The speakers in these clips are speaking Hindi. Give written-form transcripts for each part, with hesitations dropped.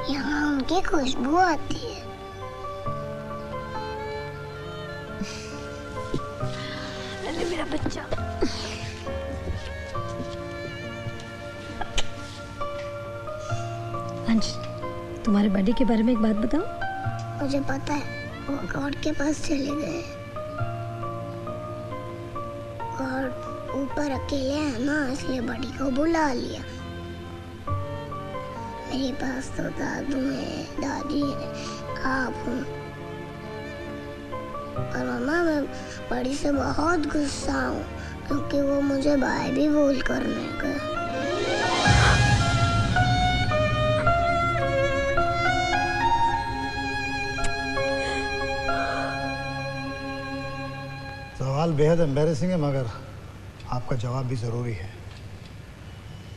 यहाँ उनकी खुशबू आती है। अरे मेरा बच्चा। अंश, तुम्हारे बर्थडे के बारे में एक बात बताओ। मुझे पता है, वो गॉड के पास चले गए और ऊपर अकेले है ना, इसलिए बड़ी को बुला लिया। मेरे पास तो दादू है, दादी है, आप हो। और मामा, मैं बड़ी से बहुत गुस्सा हूँ क्योंकि वो मुझे बाय भी बोल करने गए। सवाल बेहद एम्बैरेसिंग है, मगर आपका जवाब भी ज़रूरी है।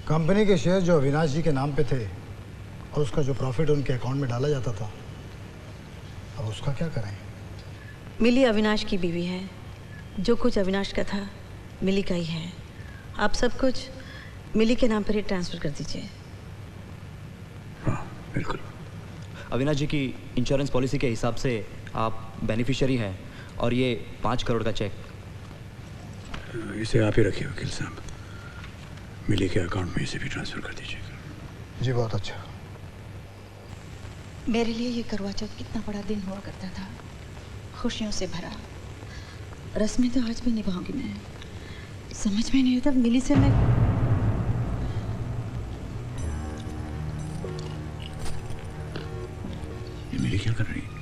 कंपनी के शेयर जो अविनाश जी के नाम पे थे और उसका जो प्रॉफिट उनके अकाउंट में डाला जाता था, अब उसका क्या करें? मिली अविनाश की बीवी है। जो कुछ अविनाश का था मिली का ही है। आप सब कुछ मिली के नाम पर ही ट्रांसफ़र कर दीजिए। हाँ बिल्कुल। अविनाश जी की इंश्योरेंस पॉलिसी के हिसाब से आप बेनिफिशियरी हैं और ये 5 करोड़ का चेक। इसे आप ही रखिए वकील साहब, मिली के अकाउंट में इसे भी ट्रांसफ़र कर दीजिएगा। जी बहुत अच्छा। मेरे लिए ये करवा चौथ कितना बड़ा दिन हुआ करता था, खुशियों से भरा। रस्में तो आज भी निभाऊंगी मैं। समझ में नहीं आता मिली से मैं ये मिली क्या कर रही है?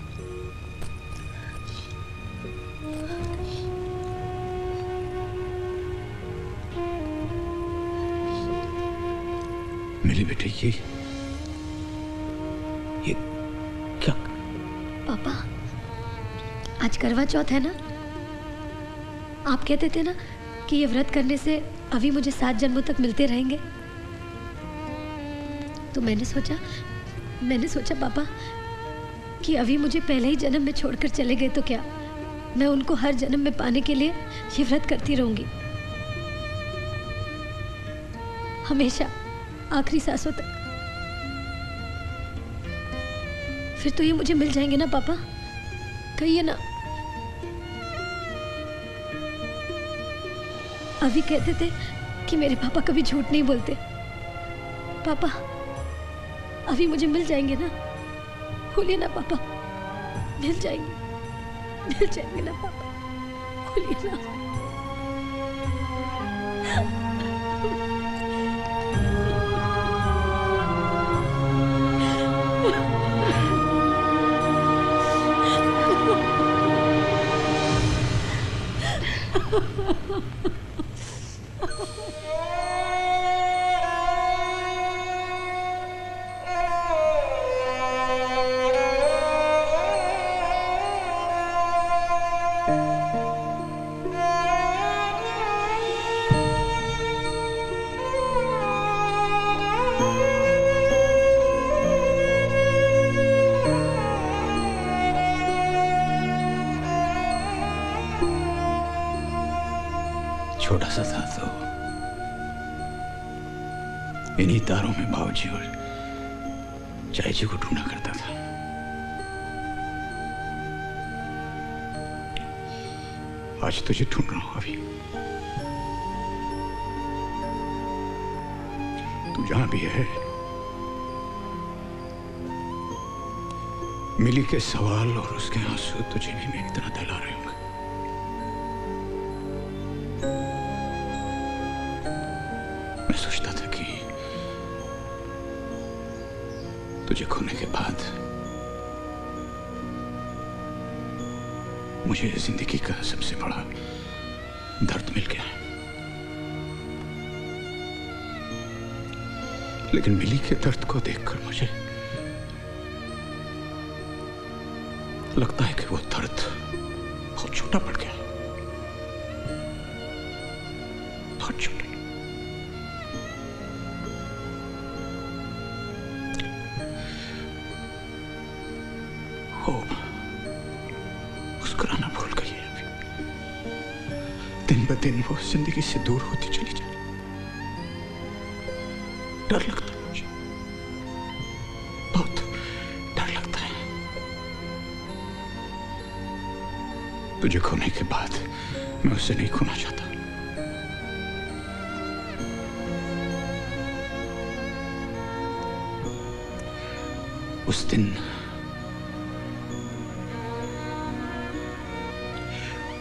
मिली बेटे, ये क्या? पापा, आज करवा चौथ है ना? आप कहते थे ना कि ये व्रत करने से अभी मुझे 7 जन्मों तक मिलते रहेंगे। तो मैंने सोचा पापा कि अभी मुझे पहले ही जन्म में छोड़कर चले गए तो क्या मैं उनको हर जन्म में पाने के लिए ये व्रत करती रहूंगी, हमेशा आखिरी सांसों तक। फिर तो ये मुझे मिल जाएंगे ना पापा? कहिए ना। अभी कहते थे कि मेरे पापा कभी झूठ नहीं बोलते। पापा, अभी मुझे मिल जाएंगे ना? बोलिए ना पापा, मिल जाएंगे ना पापा? बोलिए ना। छोटा सा था तो इन्हीं तारों में बाबूजी और चाय जी को ढूंढा करता था। आज तुझे ढूंढ रहा हूं। अभी तू जहां भी है, मिली के सवाल और उसके आंसू तुझे भी मेरी तरह दहला रहे होंगे। मैं सोचता था कि तुझे खोने के बाद मुझे जिंदगी का सबसे बड़ा दर्द मिल गया, लेकिन मिली के दर्द को देखकर मुझे लगता है कि वो दर्द बहुत छोटा पड़ गया, बहुत छोटा। वो मुस्कुराना भूल गई है अभी। दिन ब दिन वो जिंदगी से दूर होती चली जा रही। डर लगता है मुझे बहुत। तुझे खोने के बाद मैं उसे नहीं खोना चाहता।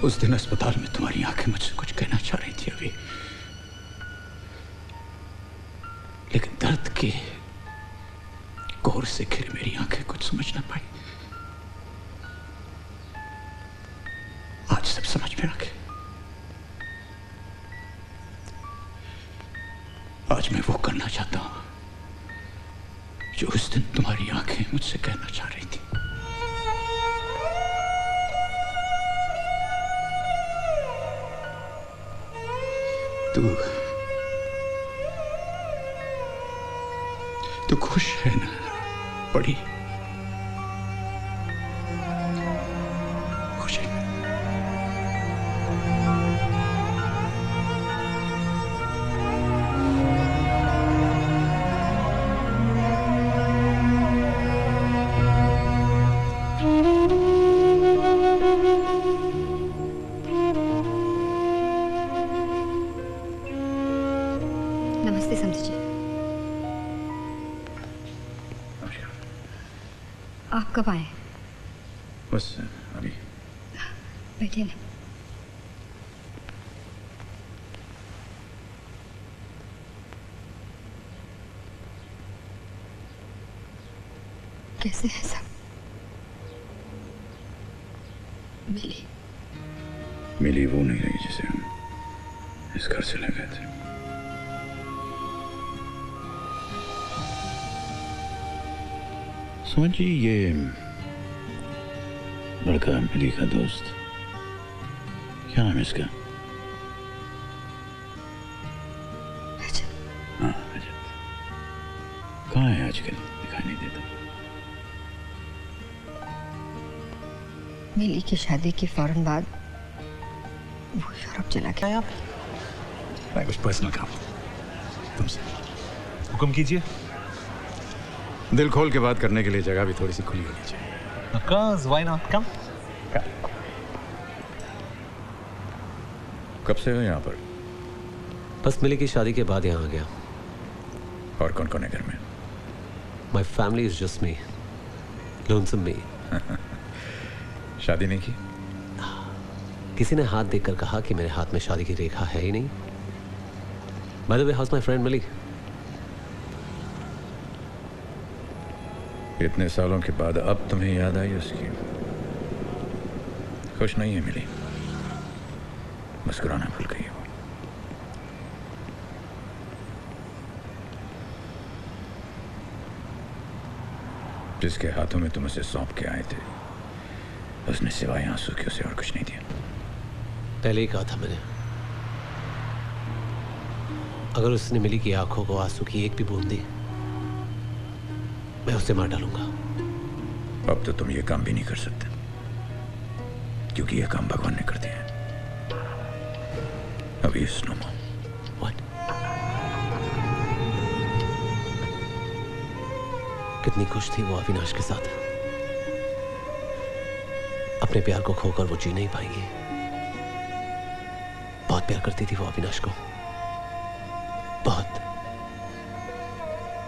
उस दिन अस्पताल में तुम्हारी आंखें मुझसे कुछ कहना चाह रही थी अभी, लेकिन दर्द के कोर से घिरे मेरी आंखें कुछ समझ ना पाई। आज सब समझ में आ गए। आज मैं वो करना चाहता हूं जो उस दिन तुम्हारी आंखें मुझसे कहना चाह रही थी। तू खुश है ना बड़ी? खुश है? नमस्ते समझी जी। आप कब आए? बस अभी। बैठिए ना। कैसे हैं सब? मिली वो नहीं रही जिसे हम इस घर से ले गए थे। समझिए ये लड़का मिली का दोस्त, क्या नाम है इसका? हाँ रजत। कहाँ है आजकल? दिखाई नहीं देता। मिली की शादी के फौरन बाद वो यूरोप चला गया। मैं कुछ पर्सनल काम तुमसे। हुक्म कीजिए। दिल खोल के बात करने के लिए जगह भी थोड़ी सी खुली होनी चाहिए। Of course, why not? Come. कब से हो यहाँ पर? बस मिली की शादी के बाद यहाँ आ गया। और कौन कौन है घर में? My family is just me. Lonesome me. शादी नहीं की? किसी ने हाथ देखकर कहा कि मेरे हाथ में शादी की रेखा है ही नहीं। By the way, how's my friend मिली? इतने सालों के बाद अब तुम्हें याद आई उसकी? खुश नहीं है मिली, मुस्कुराना भूल गई है वो। जिसके हाथों में तुम उसे सौंप के आए थे, उसने सिवाय आंसू के उसे और कुछ नहीं दिया। पहले ही कहा था मैंने, अगर उसने मिली की आंखों को आंसू की एक भी बूंद दी, मैं उसे मार डालूंगा। अब तो तुम ये काम भी नहीं कर सकते, क्योंकि ये काम भगवान ने कर दिया है। अभी नो मोर। What? कितनी खुश थी वो अविनाश के साथ। अपने प्यार को खोकर वो जी नहीं पाएंगी। बहुत प्यार करती थी वो अविनाश को, बहुत।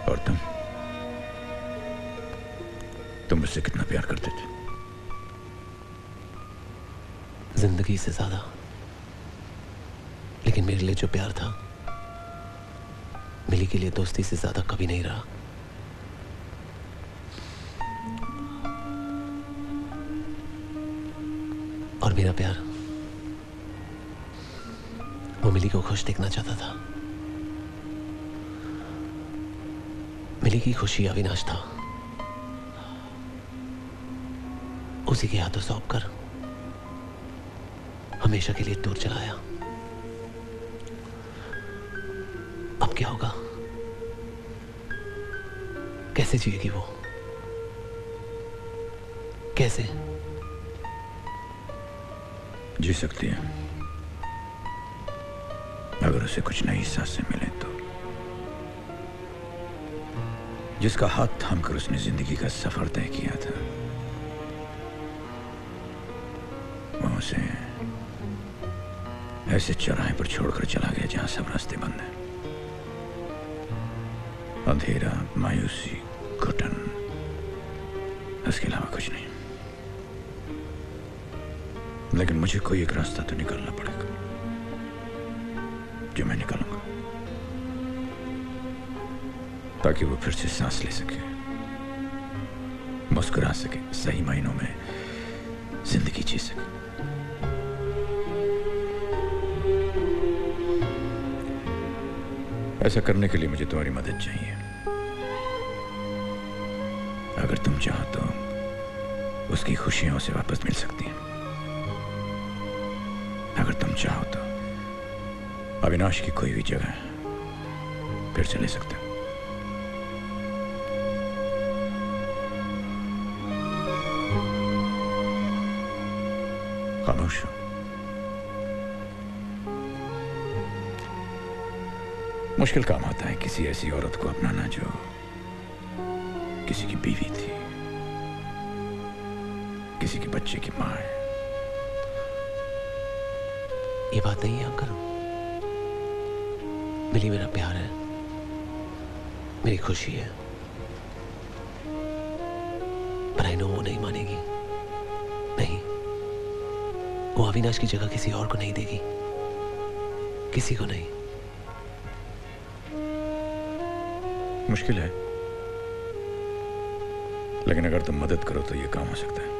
और तुम मुझसे कितना प्यार करते थे? जिंदगी से ज्यादा। लेकिन मेरे लिए जो प्यार था, मिली के लिए दोस्ती से ज्यादा कभी नहीं रहा। और मेरा प्यार वो मिली को खुश देखना चाहता था। मिली की खुशी अविनाश था। उसी के हाथों सौंप कर हमेशा के लिए दूर चलाया। अब क्या होगा? कैसे जिएगी वो? कैसे जी सकती है? अगर उसे कुछ नई सांसें मिले तो। जिसका हाथ थामकर उसने जिंदगी का सफर तय किया था, वो उसे ऐसे चौराहे पर छोड़कर चला गया जहां सब रास्ते बंद हैं। अंधेरा, मायूसी, घुटन, इसके अलावा कुछ नहीं। लेकिन मुझे कोई एक रास्ता तो निकालना पड़ेगा, जो मैं निकालूंगा, ताकि वो फिर से सांस ले सके, मुस्कुरा सके, सही मायनों में जिंदगी जी सके। ऐसा करने के लिए मुझे तुम्हारी मदद चाहिए। अगर तुम चाहो तो उसकी खुशियां उसे वापस मिल सकती हैं। अगर तुम चाहो तो अविनाश की कोई भी जगह फिर से ले सकते हो। खामोश हो। मुश्किल काम आता है किसी ऐसी औरत को अपनाना जो किसी की बीवी थी, किसी के बच्चे की मां है। ये बात नहीं है अंकल। मिली मेरा प्यार है, मेरी खुशी है, पर आई नो वो नहीं मानेगी। नहीं, वो अविनाश की जगह किसी और को नहीं देगी, किसी को नहीं। मुश्किल है, लेकिन अगर तुम मदद करो तो यह काम हो सकता है।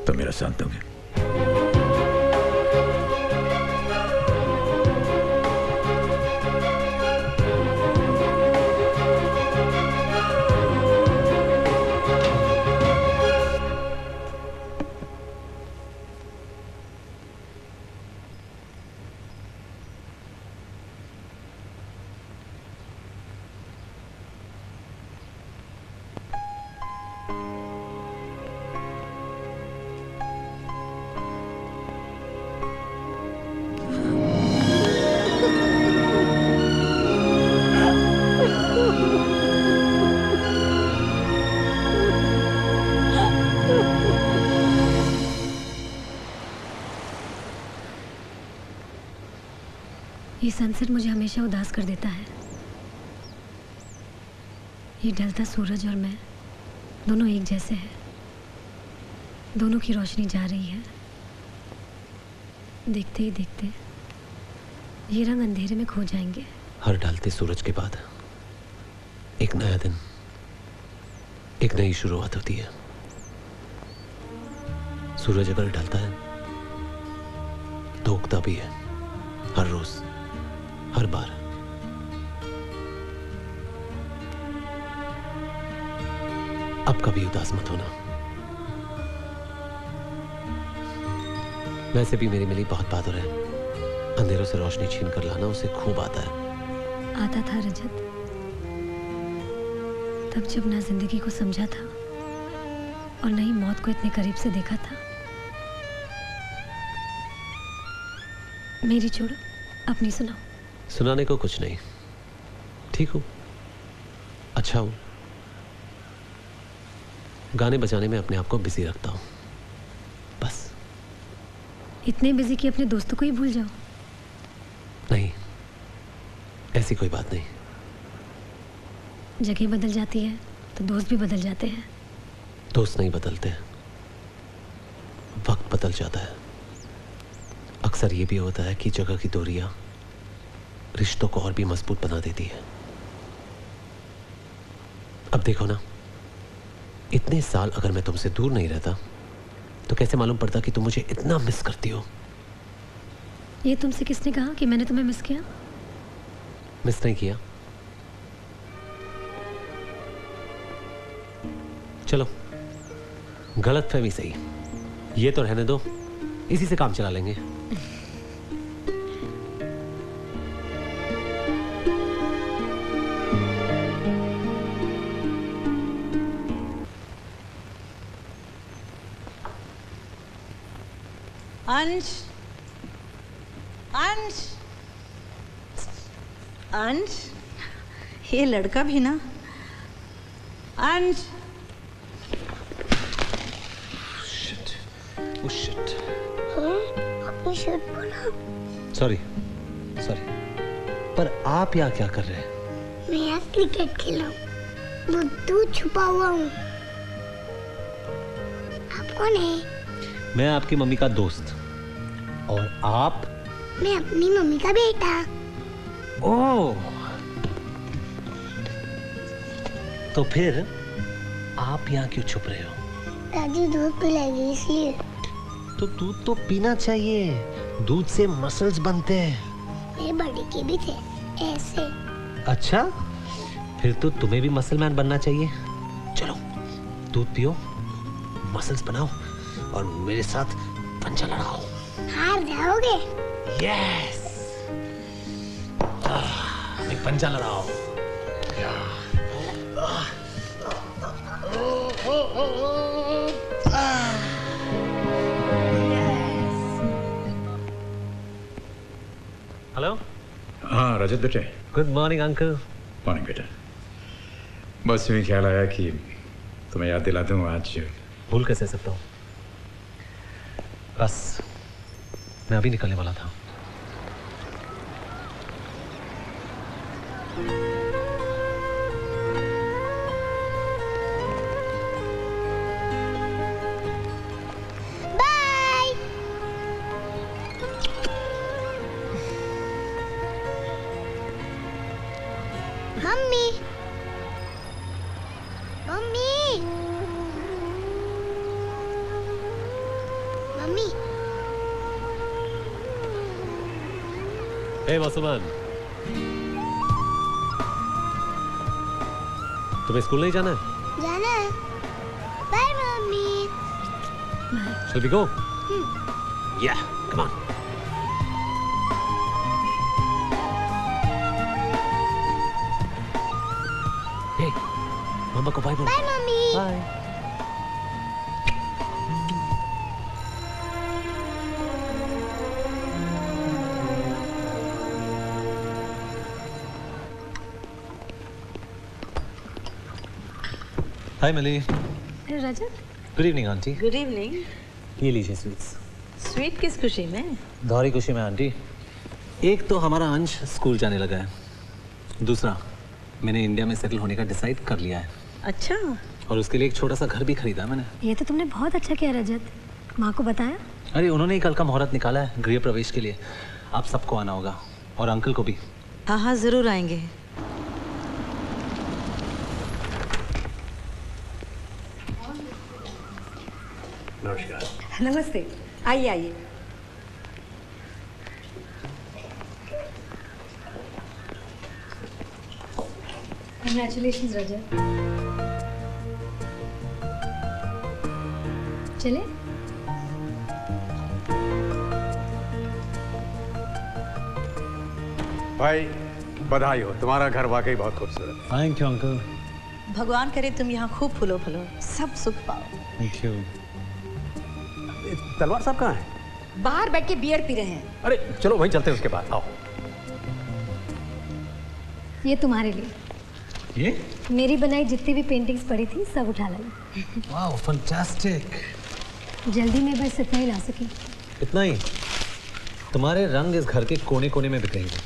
तो मेरा साथ दोगे? ये सनसेट मुझे हमेशा उदास कर देता है। ये ढलता सूरज और मैं दोनों एक जैसे हैं। दोनों की रोशनी जा रही है। देखते ही देखते ये रंग अंधेरे में खो जाएंगे। हर ढलते सूरज के बाद एक नया दिन, एक नई शुरुआत होती है। सूरज अगर ढलता है तो उगता भी है, हर रोज, हर बार। अब कभी उदास मत होना। वैसे भी मेरी मिली बहुत बहादुर है। अंधेरों से रोशनी छीन कर लाना उसे खूब आता है। आता था रजत, तब जब ना जिंदगी को समझा था और न ही मौत को इतने करीब से देखा था। मेरी छोड़ो, अपनी सुनाओ। सुनाने को कुछ नहीं, ठीक हूं, अच्छा हूं। गाने बजाने में अपने आप को बिजी रखता हूं, बस। इतने बिजी कि अपने दोस्तों को ही भूल जाओ। नहीं, ऐसी कोई बात नहीं। जगह बदल जाती है तो दोस्त भी बदल जाते हैं। दोस्त नहीं बदलते, वक्त बदल जाता है। अक्सर ये भी होता है कि जगह की दूरियां रिश्तों को और भी मजबूत बना देती है। अब देखो ना, इतने साल अगर मैं तुमसे दूर नहीं रहता तो कैसे मालूम पड़ता कि तुम मुझे इतना मिस करती हो। ये तुमसे किसने कहा कि मैंने तुम्हें मिस किया? मिस नहीं किया। चलो, गलतफहमी सही, ये तो रहने दो, इसी से काम चला लेंगे। अंश, अंश, अंश, ये लड़का भी ना। अंश, Oh shit. आपने शर्ट बोला। सॉरी पर आप यहाँ क्या कर रहे हैं? मैं यहाँ क्रिकेट खेला हूँ। वो दूर छुपा हुआ हूँ। आप कौन है? मैं आपकी मम्मी का दोस्त। और आप? मैं अपनी मम्मी का बेटा। ओह, तो फिर आप यहाँ क्यों छुप रहे हो? दादी दूध पिलाएगी इसलिए। तो दूध तो पीना चाहिए, दूध से मसल्स बनते हैं। मेरे बड़े के भी थे ऐसे। अच्छा, फिर तो तुम्हें भी मसल मैन बनना चाहिए। चलो दूध पियो, मसल्स बनाओ और मेरे साथ पंजा लड़ाओ। हार जाओगे? यस, एक पंजा लड़ाओ। हेलो। हाँ रजत बेटे। Good morning uncle. मॉर्निंग बेटा। बस यूँ ख्याल आया कि तुम्हें याद दिला दूँ आज। भूल कैसे सकता हूँ? बस मैं अभी निकलने वाला था। Bye. Mummy mummy mummy. Hey Vasuman, तुम्हें स्कूल नहीं जाना है? जाना है। Bye mummy. Shall we go? Yeah, come on. Hey, mumma को बाय बोलो। Bye mummy. Bye. Hi Mili. Rajat, good evening aunty. Good evening. ये लीजिए स्वीट्स। स्वीट किस खुशी में? दोहरी खुशी में आंटी। एक तो हमारा अंश स्कूल जाने लगा है, दूसरा मैंने इंडिया में सेटल होने का डिसाइड कर लिया है। अच्छा। और उसके लिए एक छोटा सा घर भी खरीदा मैंने। ये तो तुमने बहुत अच्छा किया रजत। माँ को बताया? अरे उन्होंने ही कल का मुहूर्त निकाला है गृह प्रवेश के लिए। आप सबको आना होगा और अंकल को भी। हाँ हाँ जरूर आएंगे। नमस्कार। नमस्ते, आइए आइए। कंग्रेचुलेशंस रजत। चले? भाई बधाई हो, तुम्हारा घर वाकई बहुत खूबसूरत है। Thank you uncle. भगवान करे तुम यहाँ खूब फूलो फलो, सब सुख पाओ। Thank you. तलवार साहब कहाँ हैं? बाहर बैठ के बियर पी रहे हैं। अरे चलो वहीं चलते हैं, उसके बाद आओ। ये तुम्हारे लिए। ये? मेरी बनाई जितनी भी पेंटिंग्स पड़ी थी सब उठा लाई। Wow fantastic. जल्दी में बस इतना ही ला सकी। इतना ही? तुम्हारे रंग इस घर के कोने कोने में बिखरेंगे।